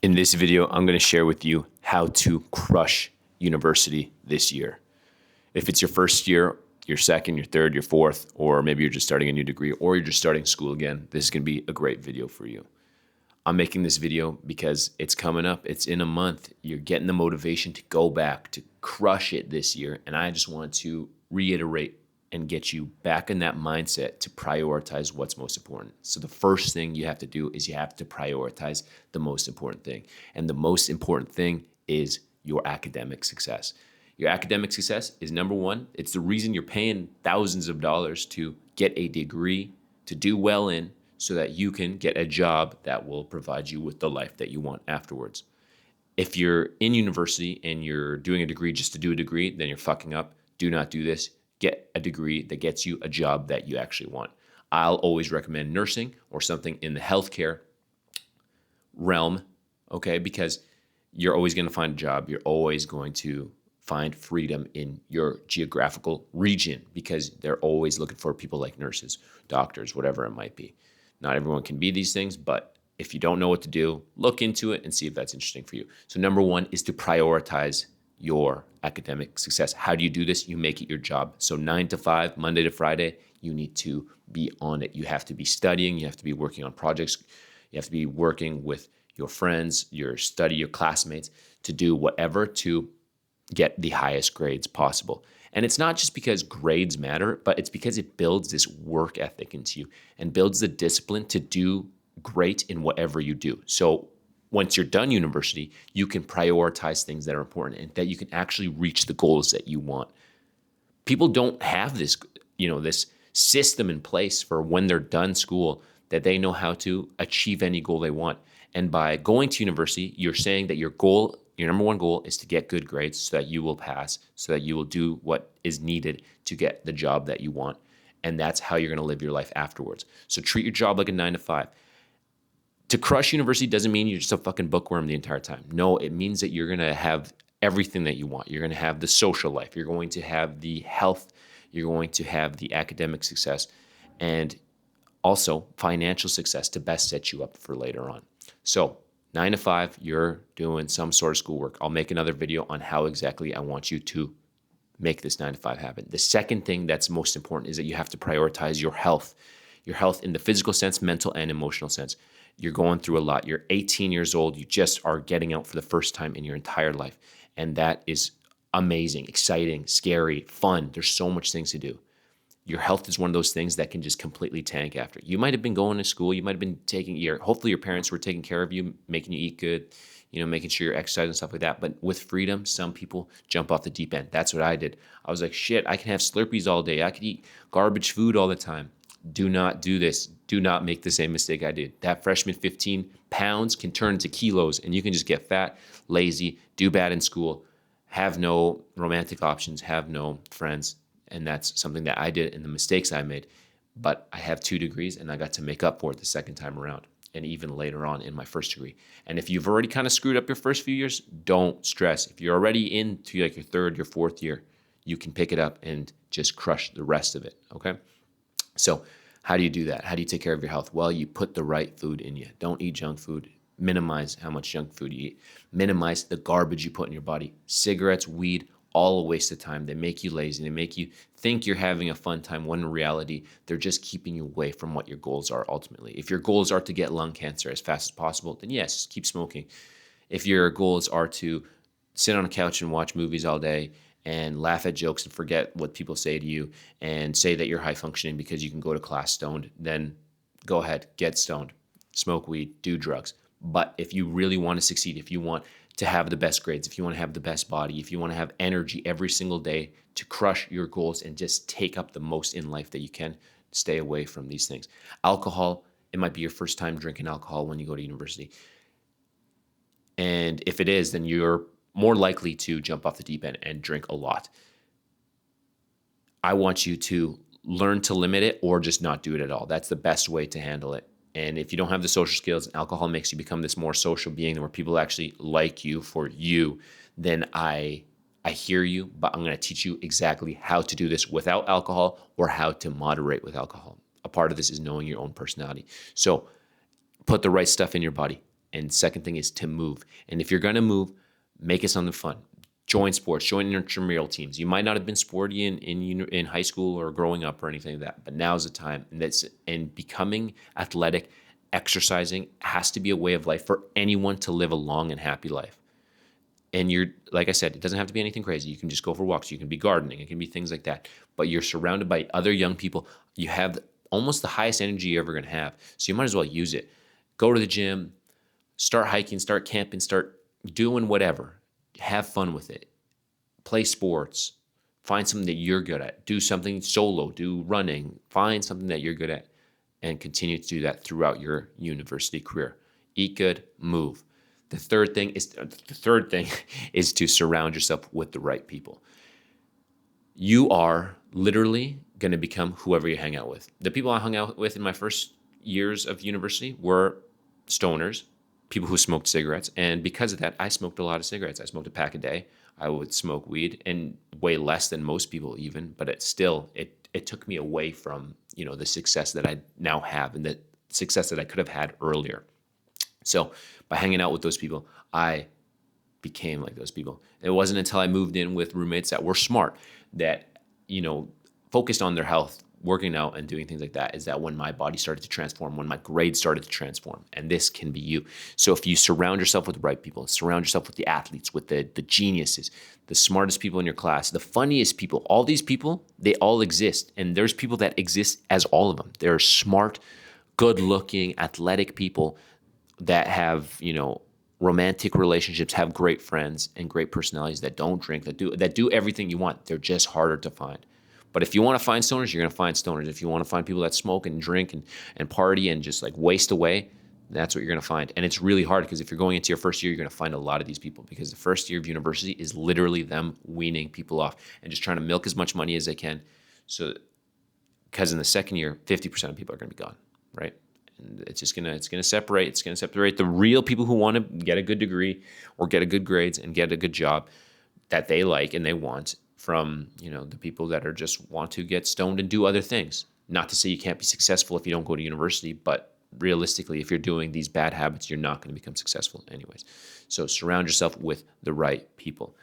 In this video, I'm going to share with you how to crush university this year. If it's your first year, your second, your third, your fourth, or maybe you're just starting a new degree or you're just starting school again, this is going to be a great video for you. I'm making this video because it's coming up. It's in a month. You're getting the motivation to go back, to crush it this year. And I just want to reiterate and get you back in that mindset to prioritize what's most important. So the first thing you have to do is you have to prioritize the most important thing. And the most important thing is your academic success. Your academic success is number one. It's the reason you're paying thousands of dollars to get a degree, to do well in, so that you can get a job that will provide you with the life that you want afterwards. If you're in university and you're doing a degree just to do a degree, then you're fucking up. Do not do this. Get a degree that gets you a job that you actually want. I'll always recommend nursing or something in the healthcare realm, okay? Because you're always going to find a job. You're always going to find freedom in your geographical region because they're always looking for people like nurses, doctors, whatever it might be. Not everyone can be these things, but if you don't know what to do, look into it and see if that's interesting for you. So number one is to prioritize your academic success. How do you do this? You make it your job. So 9 to 5, Monday to Friday, you need to be on it. You have to be studying. You have to be working on projects. You have to be working with your friends, your classmates to do whatever to get the highest grades possible. And it's not just because grades matter, but it's because it builds this work ethic into you and builds the discipline to do great in whatever you do. So once you're done university, you can prioritize things that are important and that you can actually reach the goals that you want. People don't have this, this system in place for when they're done school that they know how to achieve any goal they want. And by going to university, you're saying that your number one goal is to get good grades so that you will pass, so that you will do what is needed to get the job that you want. And that's how you're going to live your life afterwards. So treat your job like a 9 to 5. To crush university doesn't mean you're just a fucking bookworm the entire time. No, it means that you're going to have everything that you want. You're going to have the social life. You're going to have the health. You're going to have the academic success and also financial success to best set you up for later on. So 9 to 5, you're doing some sort of schoolwork. I'll make another video on how exactly I want you to make this 9 to 5 happen. The second thing that's most important is that you have to prioritize your health in the physical sense, mental and emotional sense. You're going through a lot. You're 18 years old. You just are getting out for the first time in your entire life. And that is amazing, exciting, scary, fun. There's so much things to do. Your health is one of those things that can just completely tank after. You might have been going to school. You might have been hopefully your parents were taking care of you, making you eat good, making sure you're exercising and stuff like that. But with freedom, some people jump off the deep end. That's what I did. I was like, shit, I can have Slurpees all day. I could eat garbage food all the time. Do not do this. Do not make the same mistake I did. That freshman 15 pounds can turn into kilos and you can just get fat, lazy, do bad in school, have no romantic options, have no friends. And that's something that I did and the mistakes I made. But I have 2 degrees and I got to make up for it the second time around and even later on in my first degree. And if you've already kind of screwed up your first few years, don't stress. If you're already into like your third, your fourth year, you can pick it up and just crush the rest of it, okay? So how do you do that? How do you take care of your health? Well, you put the right food in you. Don't eat junk food. Minimize how much junk food you eat. Minimize the garbage you put in your body. Cigarettes, weed, all a waste of time. They make you lazy. They make you think you're having a fun time when in reality, they're just keeping you away from what your goals are ultimately. If your goals are to get lung cancer as fast as possible, then yes, keep smoking. If your goals are to sit on a couch and watch movies all day and laugh at jokes and forget what people say to you and say that you're high functioning because you can go to class stoned, then go ahead, get stoned, smoke weed, do drugs. But if you really want to succeed, if you want to have the best grades, if you want to have the best body, if you want to have energy every single day to crush your goals and just take up the most in life that you can, stay away from these things. Alcohol, it might be your first time drinking alcohol when you go to university. And if it is, then you're more likely to jump off the deep end and drink a lot. I want you to learn to limit it or just not do it at all. That's the best way to handle it. And if you don't have the social skills, alcohol makes you become this more social being where people actually like you for you, then I hear you, but I'm going to teach you exactly how to do this without alcohol or how to moderate with alcohol. A part of this is knowing your own personality. So put the right stuff in your body. And second thing is to move. And if you're going to move, make it something fun. Join sports, join intramural teams. You might not have been sporty in high school or growing up or anything like that, but now's the time. And becoming athletic, exercising has to be a way of life for anyone to live a long and happy life. And like I said, it doesn't have to be anything crazy. You can just go for walks. You can be gardening. It can be things like that. But you're surrounded by other young people. You have almost the highest energy you're ever going to have. So you might as well use it. Go to the gym, start hiking, start camping, start doing whatever. Have fun with it. Play sports. Find something that you're good at. Do something solo. Do running. Find something that you're good at and continue to do that throughout your university career. Eat good, move. The third thing is to surround yourself with the right people. You are literally going to become whoever you hang out with. The people I hung out with in my first years of university were stoners, people who smoked cigarettes. And because of that, I smoked a lot of cigarettes. I smoked a pack a day. I would smoke weed, and way less than most people even, but it took me away from, the success that I now have and the success that I could have had earlier. So by hanging out with those people, I became like those people. It wasn't until I moved in with roommates that were smart, that, focused on their health, working out and doing things like that, is that when my body started to transform, when my grades started to transform. And this can be you. So if you surround yourself with the right people, surround yourself with the athletes, with the geniuses, the smartest people in your class, the funniest people, all these people, they all exist. And there's people that exist as all of them. They're smart, good-looking, athletic people that have, romantic relationships, have great friends and great personalities, that don't drink, that do everything you want. They're just harder to find. But if you want to find stoners, you're going to find stoners. If you want to find people that smoke and drink and party and just like waste away, that's what you're going to find. And it's really hard, because if you're going into your first year, you're going to find a lot of these people, because the first year of university is literally them weaning people off and just trying to milk as much money as they can. So, because in the second year, 50% of people are going to be gone, right? And it's going to separate the real people who want to get a good degree or get a good grades and get a good job that they like and they want, from, the people that are just want to get stoned and do other things. Not to say you can't be successful if you don't go to university, but realistically, if you're doing these bad habits, you're not going to become successful anyways. So surround yourself with the right people.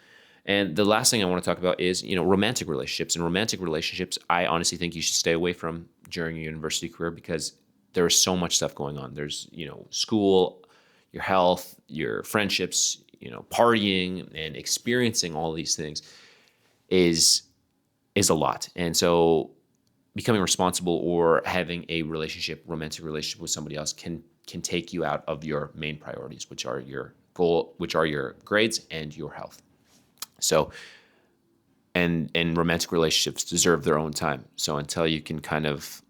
And the last thing I want to talk about is, romantic relationships. And romantic relationships, I honestly think you should stay away from during your university career, because there is so much stuff going on. There's, school, your health, your friendships, partying and experiencing all these things is a lot. And so becoming responsible or having a romantic relationship with somebody else can take you out of your main priorities, which are your grades and your health. So, and romantic relationships deserve their own time. So until you can kind of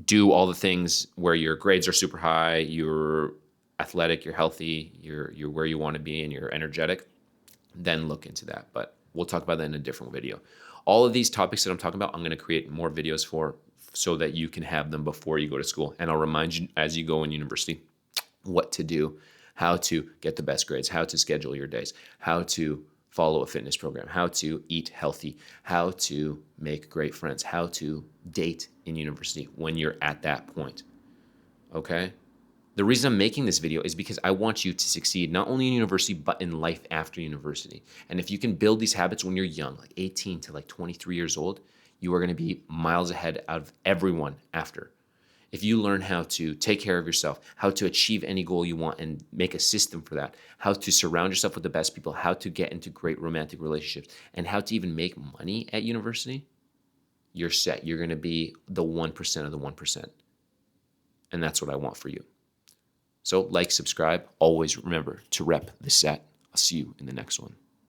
do all the things where your grades are super high, you're athletic, you're healthy, you're where you want to be, and you're energetic, then look into that. But we'll talk about that in a different video. All of these topics that I'm talking about, I'm going to create more videos for, so that you can have them before you go to school. And I'll remind you as you go in university what to do, how to get the best grades, how to schedule your days, how to follow a fitness program, how to eat healthy, how to make great friends, how to date in university when you're at that point. Okay? The reason I'm making this video is because I want you to succeed not only in university, but in life after university. And if you can build these habits when you're young, like 18 to like 23 years old, you are going to be miles ahead of everyone after. If you learn how to take care of yourself, how to achieve any goal you want and make a system for that, how to surround yourself with the best people, how to get into great romantic relationships, and how to even make money at university, you're set. You're going to be the 1% of the 1%. And that's what I want for you. So like, subscribe. Always remember to rep the set. I'll see you in the next one.